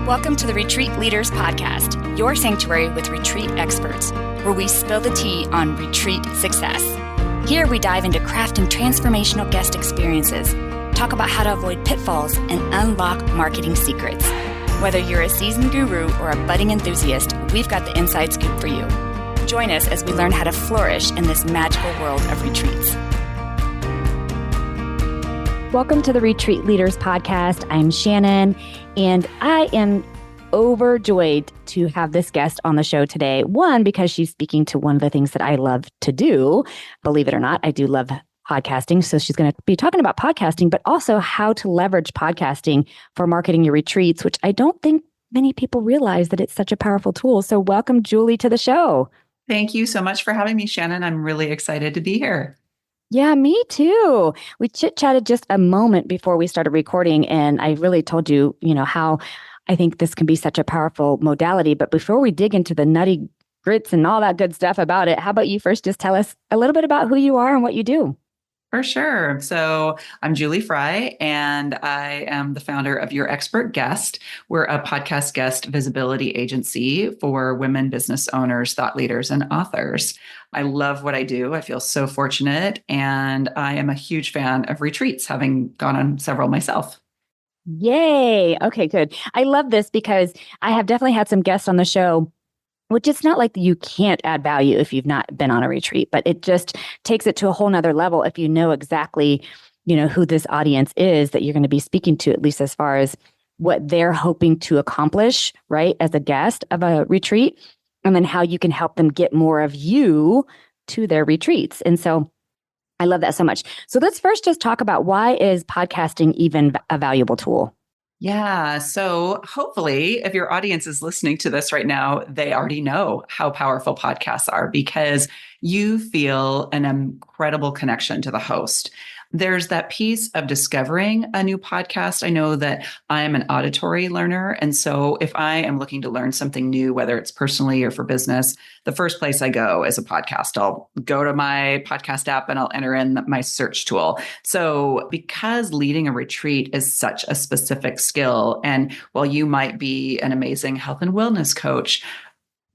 Welcome to the Retreat Leaders Podcast, your sanctuary with retreat experts, where we spill the tea on retreat success. Here we dive into crafting transformational guest experiences, talk about how to avoid pitfalls, and unlock marketing secrets. Whether you're a seasoned guru or a budding enthusiast, we've got the inside scoop for you. Join us as we learn how to flourish in this magical world of retreats. Welcome to the Retreat Leaders Podcast. I'm Shannon, and I am overjoyed to have this guest on the show today. One, because she's speaking to one of the things that I love to do. Believe it or not, I do love podcasting. So she's going to be talking about podcasting, but also how to leverage podcasting for marketing your retreats, which I don't think many people realize that it's such a powerful tool. So welcome, Julie, to the show. Thank you so much for having me, Shannon. I'm really excited to be here. Yeah, me too. We chit-chatted just a moment before we started recording, and I really told you, how I think this can be such a powerful modality. But before we dig into the nutty grits and all that good stuff about it, how about you first just tell us a little bit about who you are and what you do? For sure. So I'm Julie Fry, and I am the founder of Your Expert Guest. We're a podcast guest visibility agency for women business owners, thought leaders, and authors. I love what I do. I feel so fortunate, and I am a huge fan of retreats, having gone on several myself. Yay. Okay, good. I love this because I have definitely had some guests on the show, which it's not like you can't add value if you've not been on a retreat, but it just takes it to a whole nother level if you know exactly, who this audience is that you're going to be speaking to, at least as far as what they're hoping to accomplish, right, as a guest of a retreat, and then how you can help them get more of you to their retreats. And so I love that so much. So let's first just talk about, why is podcasting even a valuable tool? Yeah. So hopefully, if your audience is listening to this right now, they already know how powerful podcasts are because you feel an incredible connection to the host. There's that piece of discovering a new podcast. I know that I am an auditory learner. And so if I am looking to learn something new, whether it's personally or for business, the first place I go is a podcast. I'll go to my podcast app and I'll enter in my search tool. So because leading a retreat is such a specific skill, and while you might be an amazing health and wellness coach,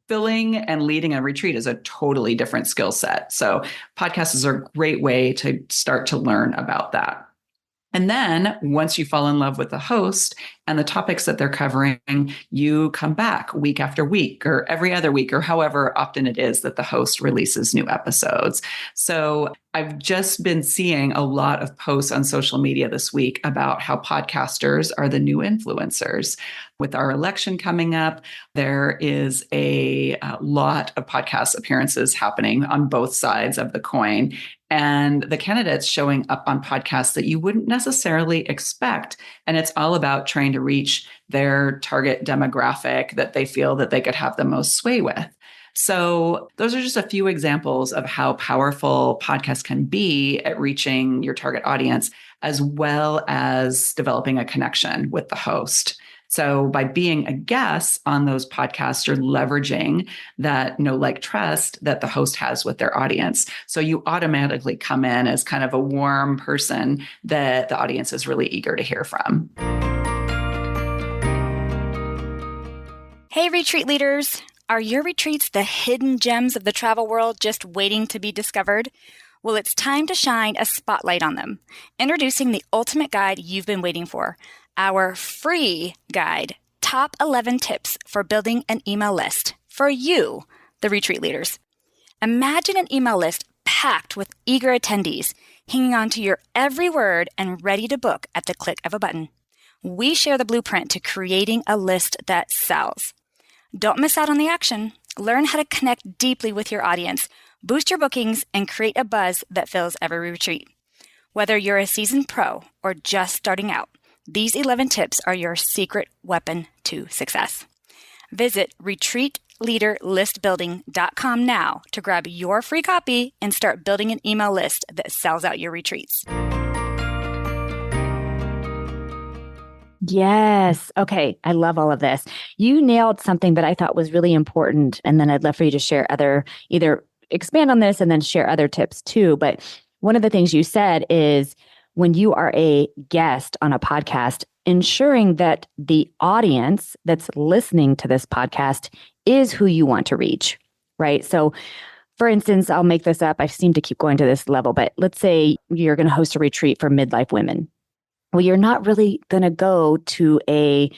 filling and leading a retreat is a totally different skill set. So podcasts are a great way to start to learn about that. And then once you fall in love with the host and the topics that they're covering, you come back week after week or every other week or however often it is that the host releases new episodes. So I've just been seeing a lot of posts on social media this week about how podcasters are the new influencers. With our election coming up, there is a lot of podcast appearances happening on both sides of the coin. And the candidates showing up on podcasts that you wouldn't necessarily expect. And it's all about trying to reach their target demographic that they feel that they could have the most sway with. So those are just a few examples of how powerful podcasts can be at reaching your target audience, as well as developing a connection with the host. So by being a guest on those podcasts, you're leveraging that know, like, trust that the host has with their audience. So you automatically come in as kind of a warm person that the audience is really eager to hear from. Hey, retreat leaders. Are your retreats the hidden gems of the travel world just waiting to be discovered? Well, it's time to shine a spotlight on them. Introducing the ultimate guide you've been waiting for. Our free guide, Top 11 Tips for Building an Email List for you, the retreat leaders. Imagine an email list packed with eager attendees, hanging on to your every word and ready to book at the click of a button. We share the blueprint to creating a list that sells. Don't miss out on the action. Learn how to connect deeply with your audience, boost your bookings, and create a buzz that fills every retreat. Whether you're a seasoned pro or just starting out, these 11 tips are your secret weapon to success. Visit retreatleaderlistbuilding.com now to grab your free copy and start building an email list that sells out your retreats. Yes. Okay. I love all of this. You nailed something that I thought was really important. And then I'd love for you to share either expand on this and then share other tips too. But one of the things you said is when you are a guest on a podcast, ensuring that the audience that's listening to this podcast is who you want to reach, right? So, for instance, I'll make this up. I seem to keep going to this level, but let's say you're going to host a retreat for midlife women. Well, you're not really going to go to a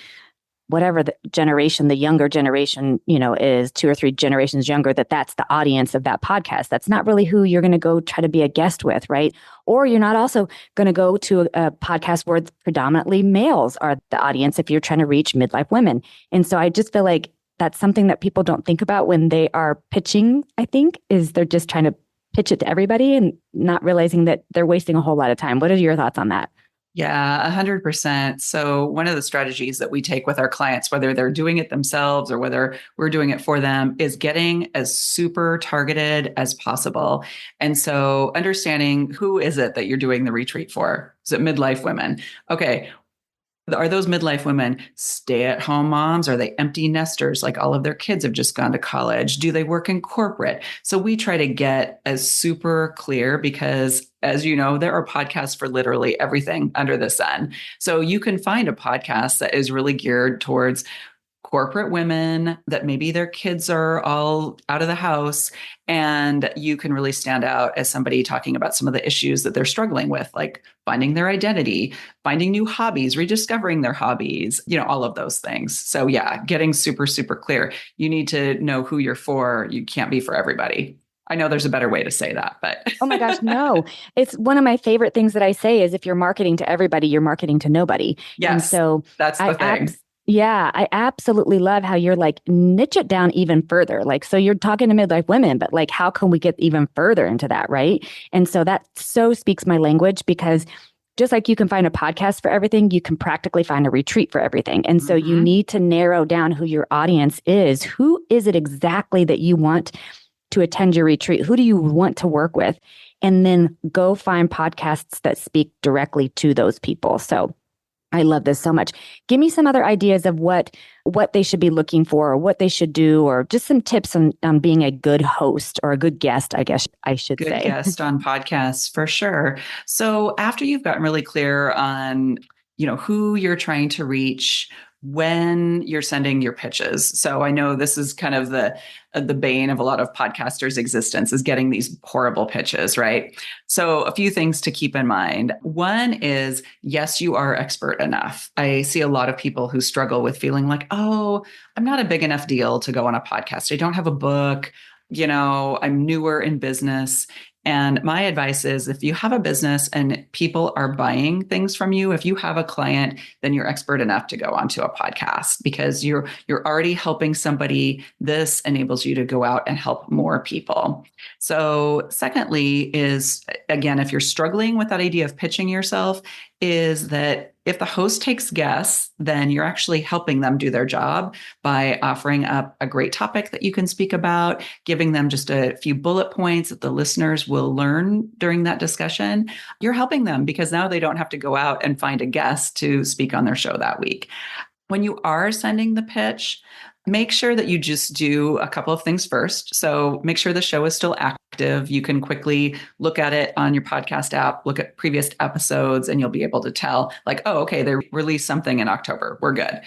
whatever the generation, the younger generation, is 2 or 3 generations younger, that's the audience of that podcast. That's not really who you're going to go try to be a guest with, right? Or you're not also going to go to a podcast where predominantly males are the audience if you're trying to reach midlife women. And so I just feel like that's something that people don't think about when they are pitching, I think, is they're just trying to pitch it to everybody and not realizing that they're wasting a whole lot of time. What are your thoughts on that? Yeah, 100%. So one of the strategies that we take with our clients, whether they're doing it themselves or whether we're doing it for them, is getting as super targeted as possible. And so understanding, who is it that you're doing the retreat for? Is it midlife women? Okay. Are those midlife women stay-at-home moms? Are they empty nesters? Like all of their kids have just gone to college. Do they work in corporate? So we try to get as super clear because, as you know, there are podcasts for literally everything under the sun. So you can find a podcast that is really geared towards corporate women that maybe their kids are all out of the house, and you can really stand out as somebody talking about some of the issues that they're struggling with, like finding their identity, finding new hobbies, rediscovering their hobbies, all of those things. So yeah, getting super, super clear. You need to know who you're for. You can't be for everybody. I know there's a better way to say that, but oh my gosh, no. It's one of my favorite things that I say is if you're marketing to everybody, you're marketing to nobody. Yes, and so that's the thing. Yeah, I absolutely love how you're like niche it down even further. Like, so you're talking to midlife women, but like, how can we get even further into that? Right. And so that so speaks my language because just like you can find a podcast for everything, you can practically find a retreat for everything. And so you need to narrow down who your audience is. Who is it exactly that you want to attend your retreat? Who do you want to work with? And then go find podcasts that speak directly to those people. So I love this so much. Give me some other ideas of what they should be looking for or what they should do, or just some tips on being a good host or a good guest, I guess I should say. Good guest on podcasts for sure. So after you've gotten really clear on, who you're trying to reach, when you're sending your pitches. So I know this is kind of the bane of a lot of podcasters' existence, is getting these horrible pitches, right? So a few things to keep in mind. One is, yes, you are expert enough. I see a lot of people who struggle with feeling like, oh, I'm not a big enough deal to go on a podcast. I don't have a book. I'm newer in business. And my advice is, if you have a business and people are buying things from you, if you have a client, then you're expert enough to go onto a podcast because you're already helping somebody. This enables you to go out and help more people. So secondly is, again, if you're struggling with that idea of pitching yourself, is that if the host takes guests, then you're actually helping them do their job by offering up a great topic that you can speak about, giving them just a few bullet points that the listeners will learn during that discussion. You're helping them because now they don't have to go out and find a guest to speak on their show that week. When you are sending the pitch, make sure that you just do a couple of things first. So make sure the show is still active. You can quickly look at it on your podcast app, look at previous episodes, and you'll be able to tell, like, oh, okay, they released something in October. We're good.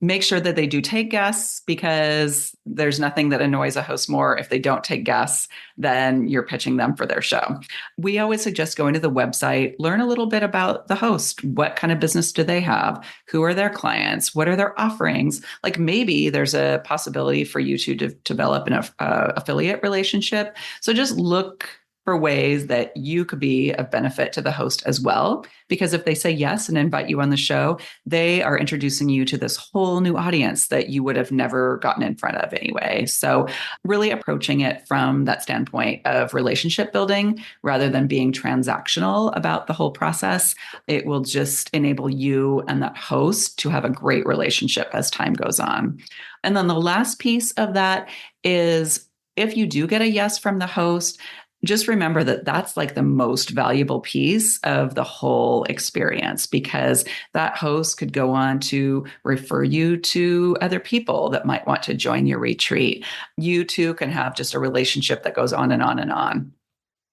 Make sure that they do take guests, because there's nothing that annoys a host more if they don't take guests than you're pitching them for their show. We always suggest going to the website, learn a little bit about the host. What kind of business do they have? Who are their clients? What are their offerings? Like, maybe there's a possibility for you to develop an affiliate relationship. So just look for ways that you could be of benefit to the host as well. Because if they say yes and invite you on the show, they are introducing you to this whole new audience that you would have never gotten in front of anyway. So really approaching it from that standpoint of relationship building rather than being transactional about the whole process. It will just enable you and that host to have a great relationship as time goes on. And then the last piece of that is, if you do get a yes from the host, just remember that that's like the most valuable piece of the whole experience, because that host could go on to refer you to other people that might want to join your retreat. You too can have just a relationship that goes on and on and on.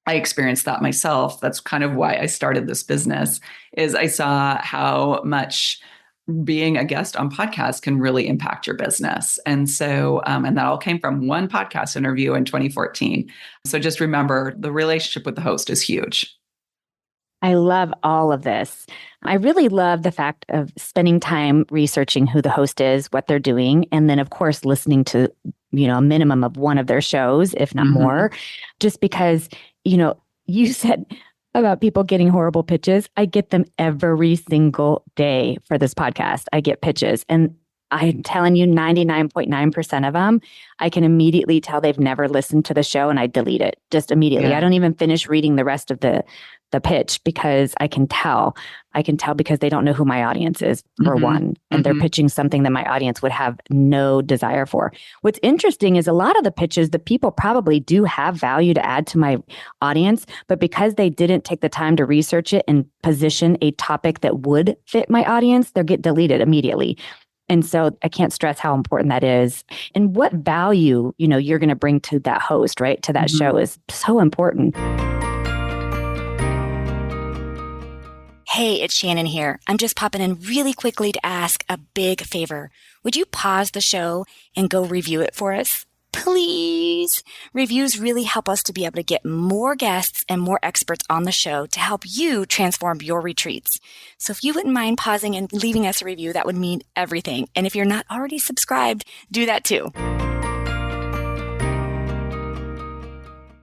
I experienced that myself. That's kind of why I started this business, is I saw how much being a guest on podcasts can really impact your business. And so, and that all came from one podcast interview in 2014. So just remember, the relationship with the host is huge. I love all of this. I really love the fact of spending time researching who the host is, what they're doing, and then, of course, listening to, a minimum of one of their shows, if not more, just because, you said about people getting horrible pitches. I get them every single day for this podcast. I get pitches, and I'm telling you, 99.9% of them, I can immediately tell they've never listened to the show, and I delete it just immediately. Yeah. I don't even finish reading the rest of the pitch because I can tell. I can tell because they don't know who my audience is, for one, and they're pitching something that my audience would have no desire for. What's interesting is a lot of the pitches, the people probably do have value to add to my audience, but because they didn't take the time to research it and position a topic that would fit my audience, they get deleted immediately. And so I can't stress how important that is. And what value, you're going to bring to that host, right? To that show is so important. Hey, it's Shannon here. I'm just popping in really quickly to ask a big favor. Would you pause the show and go review it for us? Please. Reviews really help us to be able to get more guests and more experts on the show to help you transform your retreats. So if you wouldn't mind pausing and leaving us a review, that would mean everything. And if you're not already subscribed, do that too.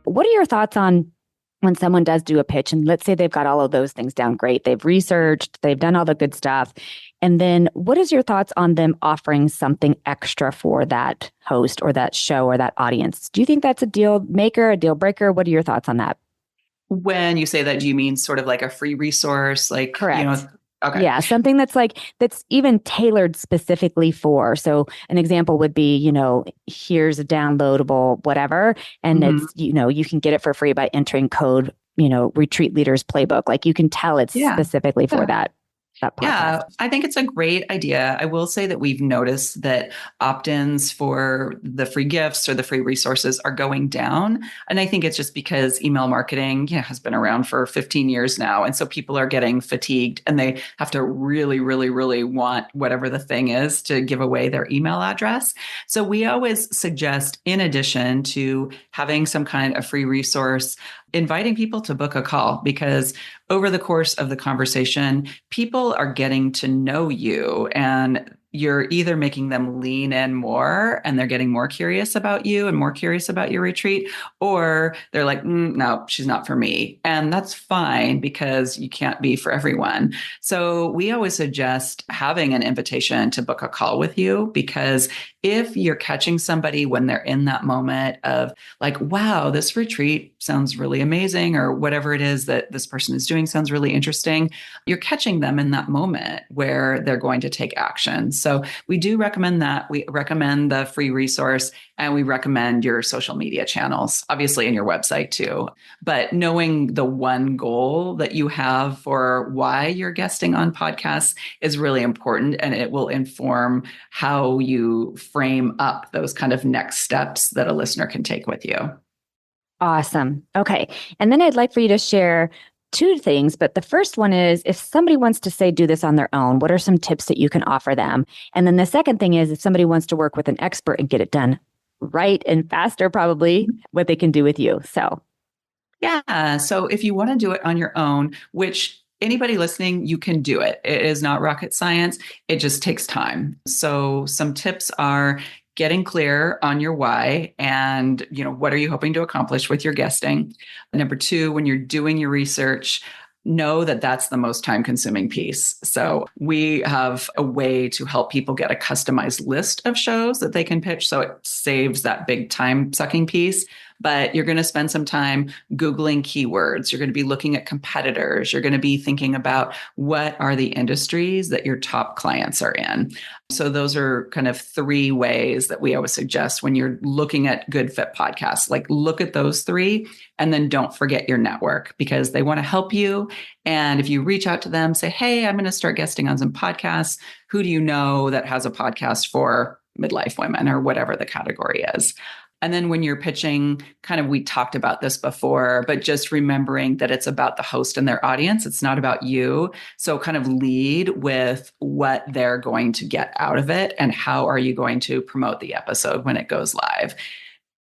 What are your thoughts on when someone does do a pitch, and let's say they've got all of those things down great, they've researched, they've done all the good stuff, and then what is your thoughts on them offering something extra for that host or that show or that audience? Do you think that's a deal maker, a deal breaker? What are your thoughts on that? When you say that, do you mean sort of like a free resource? Like, correct. Okay. Yeah, something that's even tailored specifically for. So an example would be, here's a downloadable whatever, and it's, you can get it for free by entering code, Retreat Leaders Playbook. Like you can tell it's specifically for that podcast. Yeah, I think it's a great idea. I will say that we've noticed that opt-ins for the free gifts or the free resources are going down. And I think it's just because email marketing has been around for 15 years now. And so people are getting fatigued and they have to really, really, really want whatever the thing is to give away their email address. So we always suggest, in addition to having some kind of free resource, inviting people to book a call, because over the course of the conversation, people are getting to know you, and you're either making them lean in more and they're getting more curious about you and more curious about your retreat, or they're like, no, she's not for me. And that's fine, because you can't be for everyone. So we always suggest having an invitation to book a call with you, because if you're catching somebody when they're in that moment of like, wow, this retreat sounds really amazing, or whatever it is that this person is doing sounds really interesting, you're catching them in that moment where they're going to take action. So we do recommend that. We recommend the free resource, and we recommend your social media channels, obviously, in your website too. But knowing the one goal that you have for why you're guesting on podcasts is really important, and it will inform how you frame up those kind of next steps that a listener can take with you. Awesome. Okay. And then I'd like for you to share two things, but the first one is, if somebody wants to say do this on their own, what are some tips that you can offer them? And then the second thing is, if somebody wants to work with an expert and get it done right and faster, probably what they can do with you. So if you want to do it on your own, which anybody listening, you can do it. It is not rocket science. It just takes time. So some tips are getting clear on your why and, what are you hoping to accomplish with your guesting? Number two, when you're doing your research, know that that's the most time-consuming piece. So we have a way to help people get a customized list of shows that they can pitch, so it saves that big time-sucking piece. But you're going to spend some time Googling keywords. You're going to be looking at competitors. You're going to be thinking about what are the industries that your top clients are in. So those are kind of three ways that we always suggest when you're looking at good fit podcasts. Like, look at those three, and then don't forget your network, because they want to help you. And if you reach out to them, say, hey, I'm going to start guesting on some podcasts. Who do you know that has a podcast for midlife women, or whatever the category is? And then when you're pitching, kind of, we talked about this before, but just remembering that it's about the host and their audience. It's not about you. So kind of lead with what they're going to get out of it and how are you going to promote the episode when it goes live.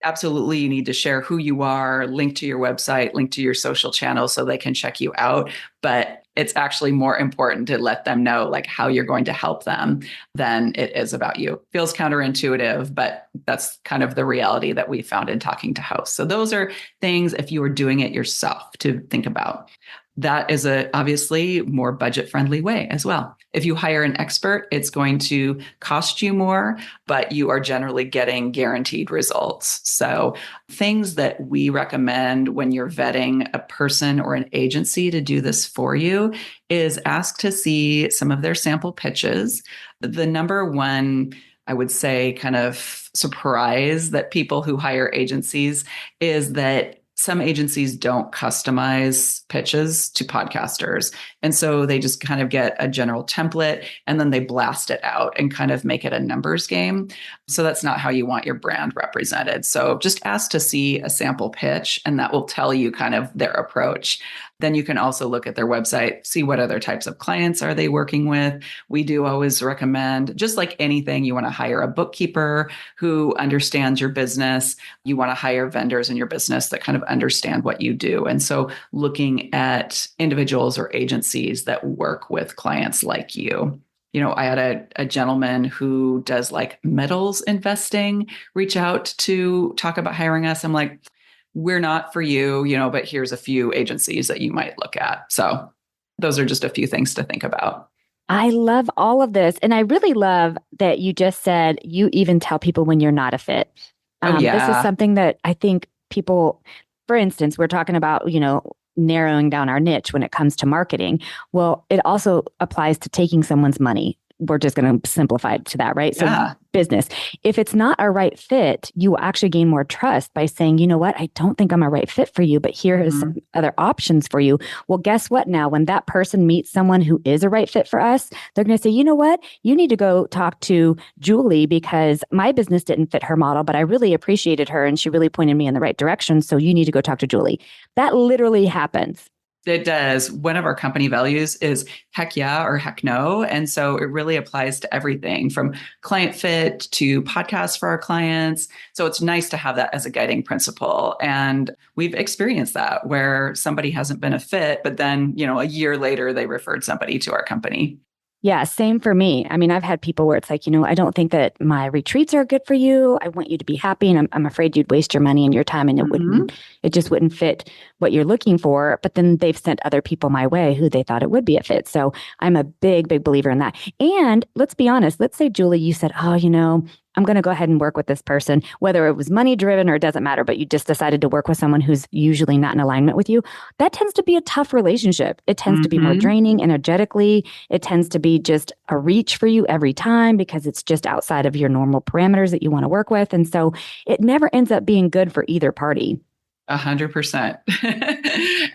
Absolutely, you need to share who you are, link to your website, link to your social channels so they can check you out. But it's actually more important to let them know like how you're going to help them than it is about you. Feels counterintuitive, but that's kind of the reality that we found in talking to hosts. So those are things, if you are doing it yourself, to think about. That is a obviously more budget-friendly way as well. If you hire an expert, it's going to cost you more, but you are generally getting guaranteed results. So things that we recommend when you're vetting a person or an agency to do this for you is ask to see some of their sample pitches. The number one, I would say, kind of surprise that people who hire agencies is that some agencies don't customize pitches to podcasters. And so they just kind of get a general template and then they blast it out and kind of make it a numbers game. So that's not how you want your brand represented. So just ask to see a sample pitch and that will tell you kind of their approach. Then you can also look at their website, see what other types of clients are they working with. We do always recommend, just like anything, you want to hire a bookkeeper who understands your business. You want to hire vendors in your business that kind of understand what you do. And so looking at individuals or agencies that work with clients like you. You know, I had a gentleman who does like metals investing reach out to talk about hiring us. I'm like, we're not for you, but here's a few agencies that you might look at. So those are just a few things to think about. I love all of this. And I really love that you just said you even tell people when you're not a fit. This is something that I think people, for instance, we're talking about, narrowing down our niche when it comes to marketing. Well, it also applies to taking someone's money. We're just going to simplify it to that, right? Yeah. So business, if it's not a right fit, you will actually gain more trust by saying, you know what, I don't think I'm a right fit for you, but here are some other options for you. Well, guess what now? When that person meets someone who is a right fit for us, they're going to say, you know what, you need to go talk to Julie because my business didn't fit her model, but I really appreciated her and she really pointed me in the right direction. So you need to go talk to Julie. That literally happens. It does. One of our company values is heck yeah or heck no. And so it really applies to everything from client fit to podcasts for our clients. So it's nice to have that as a guiding principle. And we've experienced that where somebody hasn't been a fit, but then, a year later, they referred somebody to our company. Yeah, same for me. I mean, I've had people where it's like, I don't think that my retreats are good for you. I want you to be happy. And I'm afraid you'd waste your money and your time and it just wouldn't fit what you're looking for. But then they've sent other people my way who they thought it would be a fit. So I'm a big, big believer in that. And let's be honest, let's say, Julie, you said, I'm going to go ahead and work with this person, whether it was money driven or it doesn't matter, but you just decided to work with someone who's usually not in alignment with you. That tends to be a tough relationship. It tends to be more draining energetically. It tends to be just a reach for you every time because it's just outside of your normal parameters that you want to work with. And so it never ends up being good for either party. 100%.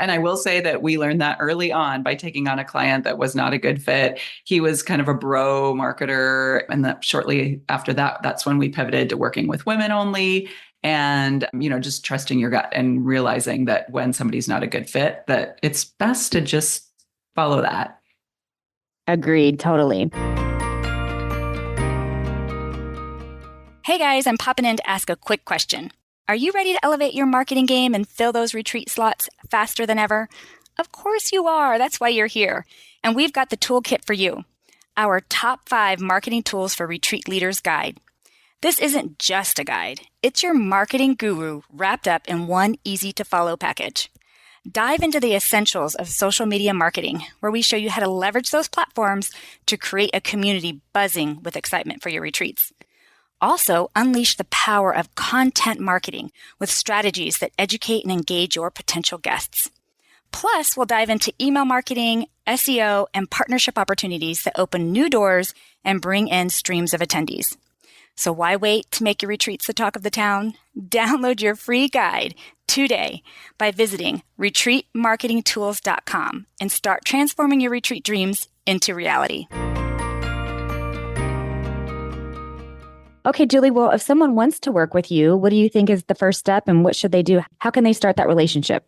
And I will say that we learned that early on by taking on a client that was not a good fit. He was kind of a bro marketer. And that shortly after that, that's when we pivoted to working with women only. And, just trusting your gut and realizing that when somebody's not a good fit, that it's best to just follow that. Agreed. Totally. Hey guys, I'm popping in to ask a quick question. Are you ready to elevate your marketing game and fill those retreat slots faster than ever? Of course you are. That's why you're here. And we've got the toolkit for you. Our top 5 marketing tools for retreat leaders guide. This isn't just a guide. It's your marketing guru wrapped up in one easy to follow package. Dive into the essentials of social media marketing, where we show you how to leverage those platforms to create a community buzzing with excitement for your retreats. Also, unleash the power of content marketing with strategies that educate and engage your potential guests. Plus, we'll dive into email marketing, SEO, and partnership opportunities that open new doors and bring in streams of attendees. So why wait to make your retreats the talk of the town? Download your free guide today by visiting retreatmarketingtools.com and start transforming your retreat dreams into reality. Okay, Julie, well, if someone wants to work with you, what do you think is the first step and what should they do? How can they start that relationship?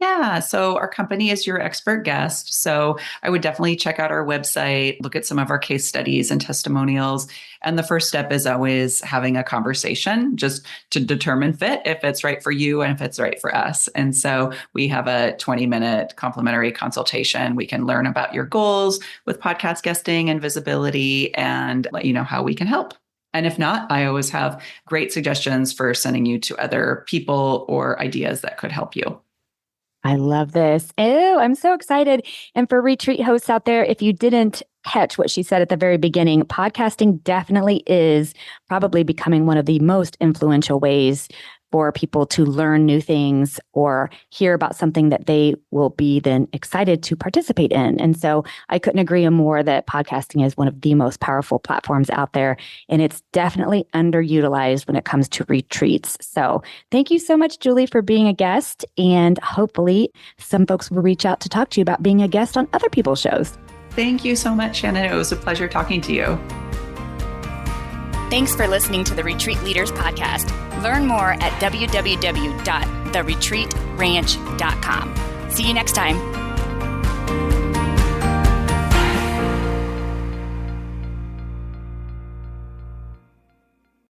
Yeah, so our company is your expert guest. So I would definitely check out our website, look at some of our case studies and testimonials. And the first step is always having a conversation just to determine fit, if it's right for you and if it's right for us. And so we have a 20-minute complimentary consultation. We can learn about your goals with podcast guesting and visibility and let you know how we can help. And if not, I always have great suggestions for sending you to other people or ideas that could help you. I love this. Oh, I'm so excited. And for retreat hosts out there, if you didn't catch what she said at the very beginning, podcasting definitely is probably becoming one of the most influential ways for people to learn new things or hear about something that they will be then excited to participate in. And so I couldn't agree more that podcasting is one of the most powerful platforms out there. And it's definitely underutilized when it comes to retreats. So thank you so much, Julie, for being a guest. And hopefully some folks will reach out to talk to you about being a guest on other people's shows. Thank you so much, Shannon. It was a pleasure talking to you. Thanks for listening to the Retreat Leaders Podcast. Learn more at www.theretreatranch.com. See you next time.